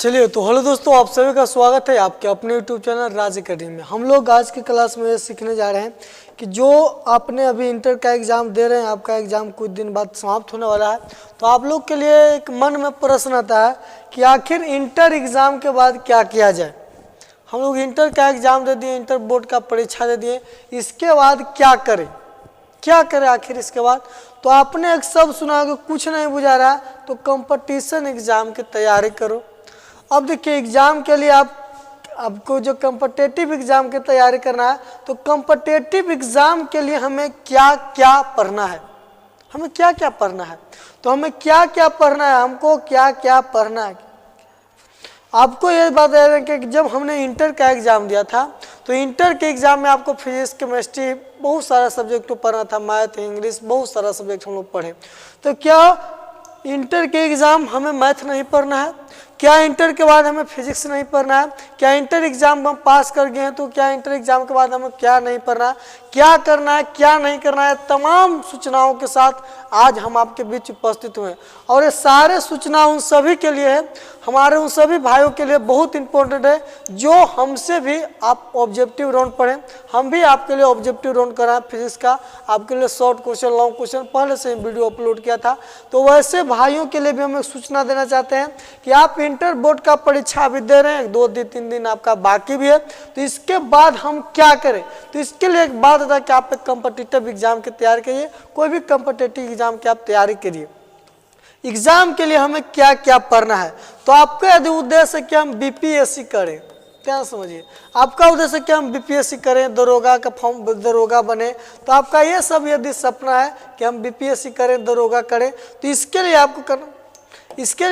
चलिए तो हेलो दोस्तों, आप सभी का स्वागत है आपके अपने यूट्यूब चैनल राज अकेडमी में। हम लोग आज की क्लास में ये सीखने जा रहे हैं कि जो आपने अभी इंटर का एग्ज़ाम दे रहे हैं, आपका एग्ज़ाम कुछ दिन बाद समाप्त होने वाला है, तो आप लोग के लिए एक मन में प्रश्न आता है कि आखिर इंटर एग्ज़ाम के बाद क्या किया जाए। हम लोग इंटर का एग्ज़ाम दे दिए, इंटर बोर्ड का परीक्षा दे दिए, इसके बाद क्या करें आखिर इसके बाद। तो आपने एक शब्द सुना होगा, कुछ नहीं बुझा रहा तो कंपटीशन एग्ज़ाम की तैयारी करो। अब देखिए, एग्ज़ाम के लिए आपको जो कॉम्पिटिटिव एग्ज़ाम की तैयारी करना है, तो कॉम्पिटिटिव एग्ज़ाम के लिए हमें क्या क्या पढ़ना है, तो हमें क्या क्या पढ़ना है, हमको क्या क्या पढ़ना है। आपको ये बात है कि जब हमने इंटर का एग्ज़ाम दिया था, तो इंटर के एग्ज़ाम में आपको फिजिक्स, केमिस्ट्री, बहुत सारा सब्जेक्ट को पढ़ना था, मैथ, इंग्लिश, बहुत सारा सब्जेक्ट हम लोग पढ़े। तो क्या इंटर के एग्ज़ाम हमें मैथ नहीं पढ़ना है? क्या इंटर के बाद हमें फिजिक्स नहीं पढ़ना है? क्या इंटर एग्ज़ाम हम पास कर गए हैं तो क्या इंटर एग्ज़ाम के बाद हमें क्या नहीं पढ़ना है, क्या करना है, क्या नहीं करना है, तमाम सूचनाओं के साथ आज हम आपके बीच उपस्थित हुए। और ये सारे सूचना उन सभी के लिए है, हमारे उन सभी भाइयों के लिए बहुत इंपॉर्टेंट है जो हमसे भी आप ऑब्जेक्टिव राउंड पढ़ें। हम भी आपके लिए ऑब्जेक्टिव राउंड कराएं फिजिक्स का, आपके लिए शॉर्ट क्वेश्चन, लॉन्ग क्वेश्चन पहले से वीडियो अपलोड किया था। तो वैसे भाइयों के लिए भी हम एक सूचना देना चाहते हैं कि आप इंटर बोर्ड का परीक्षा अभी दे रहे हैं, 2-3 दिन आपका बाकी भी है, तो इसके बाद हम क्या करें। तो इसके लिए एक बात होता है कि आप एक कॉम्पिटिटिव एग्जाम की तैयारी करिए, कोई भी कॉम्पिटिटिव एग्जाम की आप तैयारी करिए। एग्जाम के लिए हमें क्या क्या पढ़ना है, तो आपका यदि उद्देश्य है कि हम बीपीएससी करें, क्या समझिए, आपका उद्देश्य कि हम बीपीएससी करें, दरोगा का फॉर्म, दरोगा बने, तो आपका ये सब यदि सपना है कि हम बीपीएससी करें, दरोगा करें, तो इसके लिए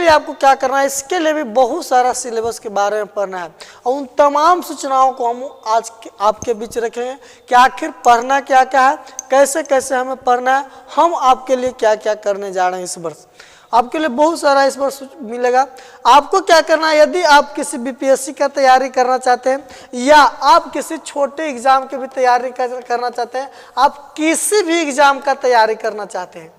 आपको क्या करना है, इसके लिए भी बहुत सारा सिलेबस के बारे में पढ़ना है। और उन तमाम सूचनाओं को हम आज आपके बीच रखेंगे कि आखिर पढ़ना क्या क्या है, कैसे कैसे हमें पढ़ना है, हम आपके लिए क्या क्या करने जा रहे हैं। इस वर्ष आपके लिए बहुत सारा इस वर्ष मिलेगा। आपको क्या करना है, यदि आप किसी बीपीएससी का तैयारी करना चाहते हैं या आप किसी छोटे एग्जाम की भी तैयारी करना चाहते हैं, आप किसी भी एग्जाम का तैयारी करना चाहते हैं,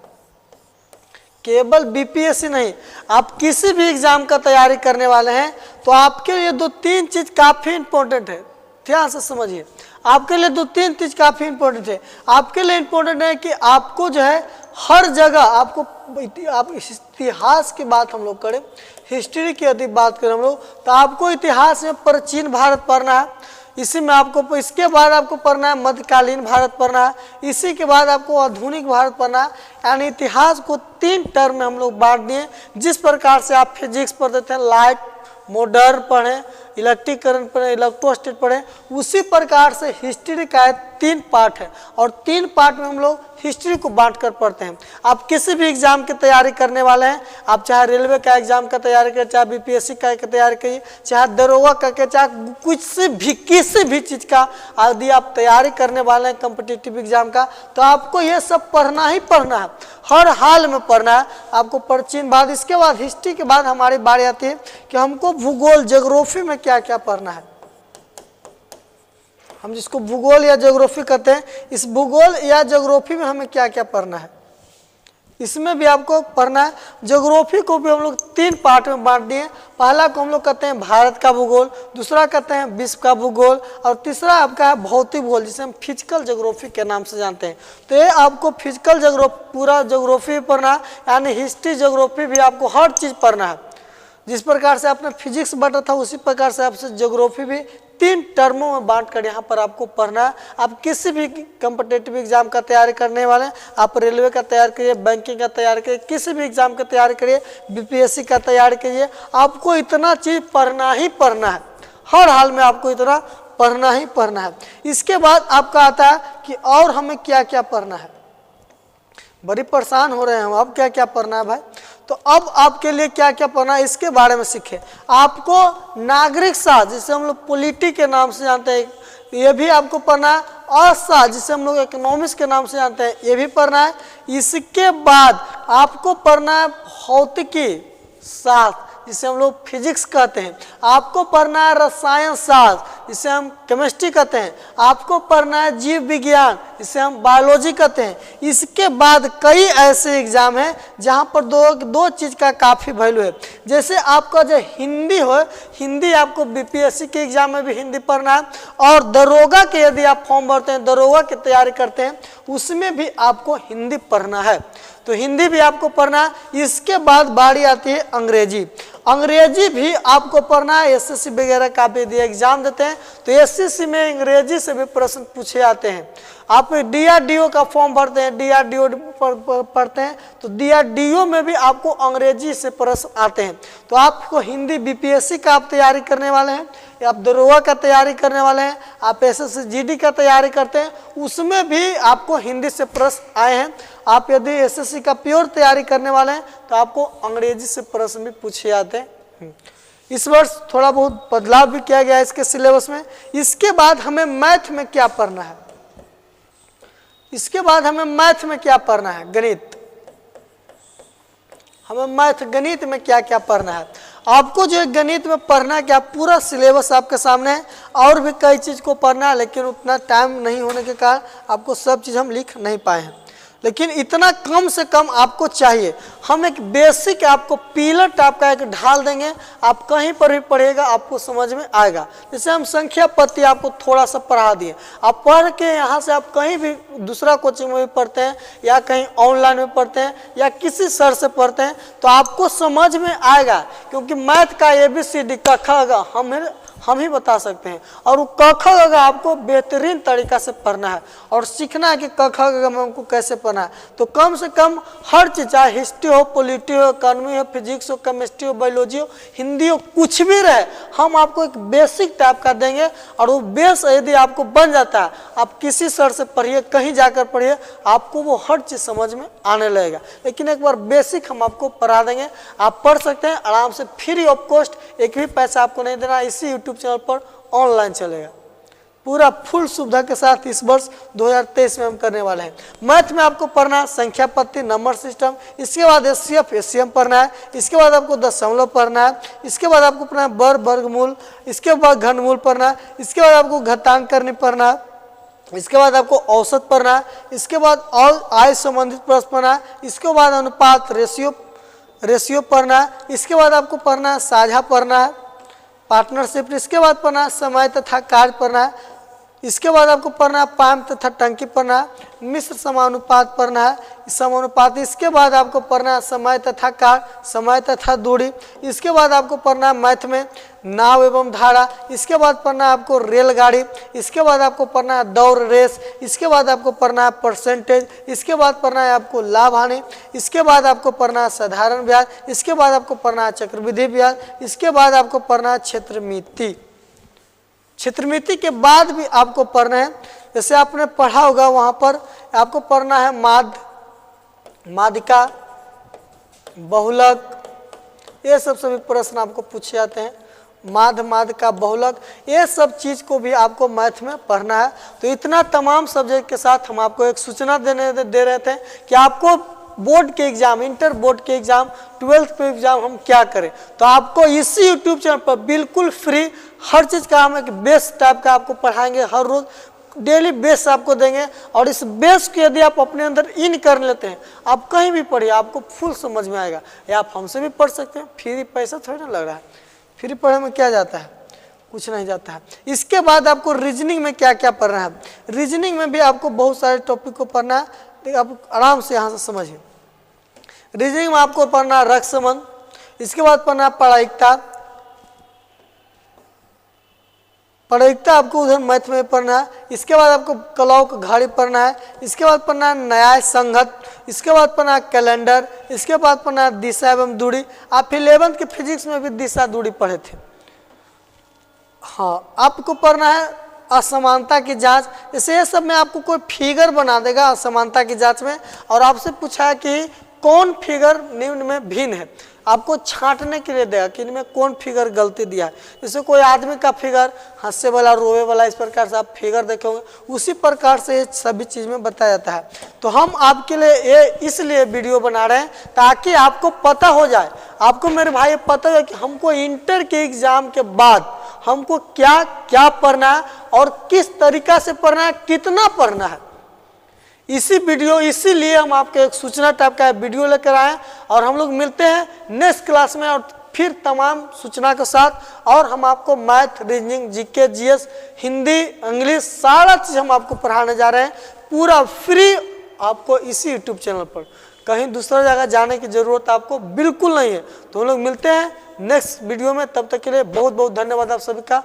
केवल बीपीएससी नहीं, आप किसी भी एग्जाम का तैयारी करने वाले हैं, तो आपके लिए 2-3 चीज काफी इंपॉर्टेंट है। ध्यान से समझिए, आपके लिए 2-3 चीज काफी इंपॉर्टेंट है। आपके लिए इंपॉर्टेंट है कि आपको जो है हर जगह आपको आप इतिहास की बात हम लोग करें, हिस्ट्री की यदि बात करें हम लोग, तो आपको इतिहास में प्राचीन भारत पढ़ना है, इसी में आपको, इसके बाद आपको पढ़ना है मध्यकालीन भारत पढ़ना है, इसी के बाद आपको आधुनिक भारत पढ़ना है। यानी इतिहास को 3 टर्म में हम लोग बांट दिए। जिस प्रकार से आप फिजिक्स पढ़ते थे, लाइट, मॉडर्न पढ़ें, इलेक्ट्रिक करंट पढ़ें, इलेक्ट्रोस्टैटिक पढ़ें, उसी प्रकार से हिस्ट्री का 3 पार्ट है, और 3 पार्ट में हम लोग हिस्ट्री को बांटकर पढ़ते हैं। आप किसी भी एग्जाम की तैयारी करने वाले हैं, आप चाहे रेलवे का एग्जाम का तैयारी करें, चाहे बीपीएससी का तैयारी करिए, चाहे दरोगा का, चाहे किसी भी चीज़ का यदि आप तैयारी करने वाले हैं कॉम्पिटिटिव एग्जाम का, तो आपको ये सब पढ़ना ही पढ़ना है, हर हाल में पढ़ना है आपको प्राचीन भारत। इसके बाद हिस्ट्री के बाद हमारी बारी आती है कि हमको भूगोल, ज्योग्राफी में क्या क्या पढ़ना है। हम जिसको भूगोल या ज्योग्राफी कहते हैं, इस भूगोल या ज्योग्राफी में हमें क्या क्या पढ़ना है, इसमें भी आपको पढ़ना है। ज्योग्राफी को भी हम लोग 3 पार्ट में बांट दिए। पहला को हम लोग कहते हैं भारत का भूगोल, दूसरा कहते हैं विश्व का भूगोल, और तीसरा आपका है भौतिक भूगोल, जिसे हम फिजिकल ज्योग्राफी के नाम से जानते हैं। तो ये आपको फिजिकल ज्योग्राफी, पूरा ज्योग्राफी पढ़ना है, यानी हिस्ट्री, ज्योग्राफी भी आपको हर चीज़ पढ़ना है। जिस प्रकार से आपने फिजिक्स बांटा था, उसी प्रकार से आपसे ज्योग्राफी भी 3 टर्मों में बांटकर यहाँ पर आपको पढ़ना है। आप किसी भी कॉम्पिटिटिव एग्जाम का तैयारी करने वाले हैं, आप रेलवे का तैयारी करिए, बैंकिंग का तैयारी करिए, किसी भी एग्जाम का तैयारी करिए, बीपीएससी का तैयारी करिए, आपको इतना चीज़ पढ़ना ही पढ़ना है, हर हाल में आपको इतना पढ़ना ही पढ़ना है। इसके बाद आपका आता है कि और हमें क्या क्या पढ़ना है। बड़ी परेशान हो रहे हैं हम, अब क्या क्या पढ़ना है भाई। तो अब आपके लिए क्या क्या पढ़ना है, इसके बारे में सीखें। आपको नागरिक शास्त्र, जिसे हम लोग पॉलिटी के नाम से जानते हैं, ये भी आपको पढ़ना है। अर्थशास्त्र, जिसे हम लोग इकोनॉमिक्स के नाम से जानते हैं, ये भी पढ़ना है। इसके बाद आपको पढ़ना है भौतिकी शास्त्र, जिसे हम लोग फिजिक्स कहते हैं, आपको पढ़ना है रसायन शास्त्र जिसे हम केमिस्ट्री कहते हैं, आपको पढ़ना है जीव विज्ञान जिसे हम बायोलॉजी कहते हैं। इसके बाद कई ऐसे एग्जाम हैं जहां पर दो चीज़ का काफ़ी वैल्यू है। जैसे आपका जो हिंदी हो, हिंदी आपको बीपीएससी के एग्जाम में भी हिंदी पढ़ना है, और दरोगा के यदि आप फॉर्म भरते हैं, दरोगा की तैयारी करते हैं, उसमें भी आपको हिंदी पढ़ना है, तो हिंदी भी आपको पढ़ना है। इसके बाद बारी आती है अंग्रेजी। अंग्रेजी भी आपको पढ़ना है। एसएससी वगैरह का भी यदि एग्जाम देते हैं तो एसएससी में अंग्रेजी से भी प्रश्न पूछे जाते हैं। आप डीआरडीओ का फॉर्म भरते हैं, डीआरडीओ पढ़ते हैं, तो डीआरडीओ में भी आपको अंग्रेजी से प्रश्न आते हैं। तो आपको हिंदी बीपीएससी का आप तैयारी करने वाले हैं, या आप दरोगा का तैयारी करने वाले हैं, आप एसएससी जीडी का तैयारी करते हैं, उसमें भी आपको हिंदी से प्रश्न आए हैं। आप यदि एसएससी का प्योर तैयारी करने वाले हैं तो आपको अंग्रेजी से प्रश्न भी पूछे जाते हैं। इस वर्ष थोड़ा बहुत बदलाव भी किया गया है इसके सिलेबस में। इसके बाद हमें मैथ में क्या पढ़ना है, इसके बाद हमें मैथ में क्या पढ़ना है, गणित। हमें मैथ गणित में क्या क्या पढ़ना है, आपको जो है गणित में पढ़ना क्या, पूरा सिलेबस आपके सामने है, और भी कई चीज़ को पढ़ना है, लेकिन उतना टाइम नहीं होने के कारण आपको सब चीज़ हम लिख नहीं पाए हैं। लेकिन इतना कम से कम आपको चाहिए। हम एक बेसिक आपको पिलर टाइप का एक ढाल देंगे, आप कहीं पर भी पढ़िएगा आपको समझ में आएगा। जैसे हम संख्या पत्ती आपको थोड़ा सा पढ़ा दिए, आप पढ़ के यहाँ से आप कहीं भी दूसरा कोचिंग में भी पढ़ते हैं, या कहीं ऑनलाइन में पढ़ते हैं, या किसी सर से पढ़ते हैं, तो आपको समझ में आएगा। क्योंकि मैथ का ABCD क ख ग हम ही बता सकते हैं, और वो क ख ग आपको बेहतरीन तरीका से पढ़ना है और सीखना है कि क ख ग में हमको कैसे पढ़ना है। तो कम से कम हर चीज़, चाहे हिस्ट्री हो, पॉलिटी हो, इकोनॉमी हो, फिजिक्स हो, केमिस्ट्री हो, बायोलॉजी हो, हिंदी हो, कुछ भी रहे, हम आपको एक बेसिक टाइप का देंगे। और वो बेस यदि आपको बन जाता है, आप किसी सर से पढ़िए, कहीं जाकर पढ़िए, आपको वो हर चीज़ समझ में आने लगेगा। लेकिन एक बार बेसिक हम आपको पढ़ा देंगे, आप पढ़ सकते हैं आराम से, फ्री ऑफ कॉस्ट, एक भी पैसा आपको नहीं देना। इसी यूट्यूब चैनल पर ऑनलाइन चलेगा, पूरा फुल सुविधा के साथ इस वर्ष 2023 में हम करने वाले हैं। मैथ में आपको पढ़ना संख्या पत्ती, नंबर सिस्टम, इसके बाद एचसीएफ एचसीएम पढ़ना है, इसके बाद आपको दशमलव पढ़ना है, इसके बाद आपको पढ़ना है वर्गमूल, इसके बाद घनमूल पढ़ना है, इसके बाद आपको घातांक करनी पढ़ना है, इसके बाद आपको औसत पढ़ना है, इसके बाद और आय संबंधित प्रश्न पढ़ना है, इसके बाद अनुपात रेशियो पढ़ना है, इसके बाद आपको पढ़ना है साझा पढ़ना है, पार्टनरशिप, इसके बाद पढ़ना है समय तथा कार्य पढ़ना है, इसके बाद आपको पढ़ना है पाम तथा टंकी पढ़ना है, मिश्र समानुपात पढ़ना है, समानुपात, इसके बाद आपको पढ़ना है समय तथा कार्य, समय तथा दूरी, इसके बाद आपको पढ़ना है मैथ में नाव एवं धारा, इसके बाद पढ़ना है आपको रेलगाड़ी, इसके बाद आपको पढ़ना है दौड़ रेस, इसके बाद आपको पढ़ना है परसेंटेज, इसके बाद पढ़ना है आपको लाभ हानि, इसके बाद आपको पढ़ना है साधारण ब्याज, इसके बाद आपको पढ़ना है चक्रवृद्धि ब्याज, इसके बाद आपको पढ़ना है क्षेत्रमिति। क्षेत्रमिति के बाद भी आपको पढ़ना है, जैसे आपने पढ़ा होगा वहाँ पर आपको पढ़ना है माध्यिका, बहुलक, ये सब सभी प्रश्न आपको पूछे जाते हैं। माध्यिका, बहुलक, ये सब चीज़ को भी आपको मैथ में पढ़ना है। तो इतना तमाम सब्जेक्ट के साथ हम आपको एक सूचना दे रहे थे कि आपको बोर्ड के एग्जाम, इंटर बोर्ड के एग्जाम, 12th पे एग्जाम हम क्या करें। तो आपको इसी यूट्यूब चैनल पर बिल्कुल फ्री हर चीज़ का हम एक बेस टाइप का आपको पढ़ाएंगे, हर रोज डेली बेस आपको देंगे। और इस बेस को यदि आप अपने अंदर इन कर लेते हैं, आप कहीं भी पढ़िए, आपको फुल समझ में आएगा। या आप हमसे भी पढ़ सकते हैं, फ्री, पैसा थोड़ी ना लग रहा है, फ्री पढ़ने में क्या जाता है, कुछ नहीं जाता है। इसके बाद आपको रीजनिंग में क्या क्या पढ़ना है, रीजनिंग में भी आपको बहुत सारे टॉपिक को पढ़ना है, लेकिन आप आराम से यहाँ से समझिए। रीजनिंग में आपको पढ़ना है रक्त संबंध, इसके बाद पढ़ना है प्रायिकता आपको उधर मैथ में पढ़ना है, इसके बाद आपको कलाओं का घड़ी पढ़ना है, इसके बाद पढ़ना है न्याय संगत, इसके बाद पढ़ना है कैलेंडर, इसके बाद पढ़ना है दिशा एवं दूरी। आप 11th के फिजिक्स में भी दिशा दूरी पढ़े थे। हाँ, आपको पढ़ना है असमानता की जांच। जैसे ये सब में आपको कोई फिगर बना देगा असमानता की जांच में, और आपसे पूछा है कि कौन फिगर निम्न में भिन्न है, आपको छांटने के लिए देगा कि इनमें कौन फिगर गलती दिया है। जैसे कोई आदमी का फिगर हंसने वाला, रोवे वाला, इस प्रकार से आप फिगर देखे होंगे, उसी प्रकार से ये सभी चीज़ में बताया जाता है। तो हम आपके लिए ये इसलिए वीडियो बना रहे हैं ताकि आपको पता हो जाए। आपको मेरे भाई पता है कि हमको इंटर के एग्जाम के बाद हमको क्या क्या पढ़ना है और किस तरीका से पढ़ना है, कितना पढ़ना है। इसीलिए हम आपको एक सूचना टाइप का वीडियो लेकर आए और हम लोग मिलते हैं नेक्स्ट क्लास में और फिर तमाम सूचना के साथ। और हम आपको math, reasoning, GK, GS, Hindi, English सारा चीज़ हम आपको पढ़ाने जा रहे हैं पूरा फ्री, आपको इसी यूट्यूब चैनल पर। कहीं दूसरा जगह जाने की ज़रूरत आपको बिल्कुल नहीं है। तो हम लोग मिलते हैं नेक्स्ट वीडियो में, तब तक के लिए बहुत बहुत धन्यवाद आप सभी का।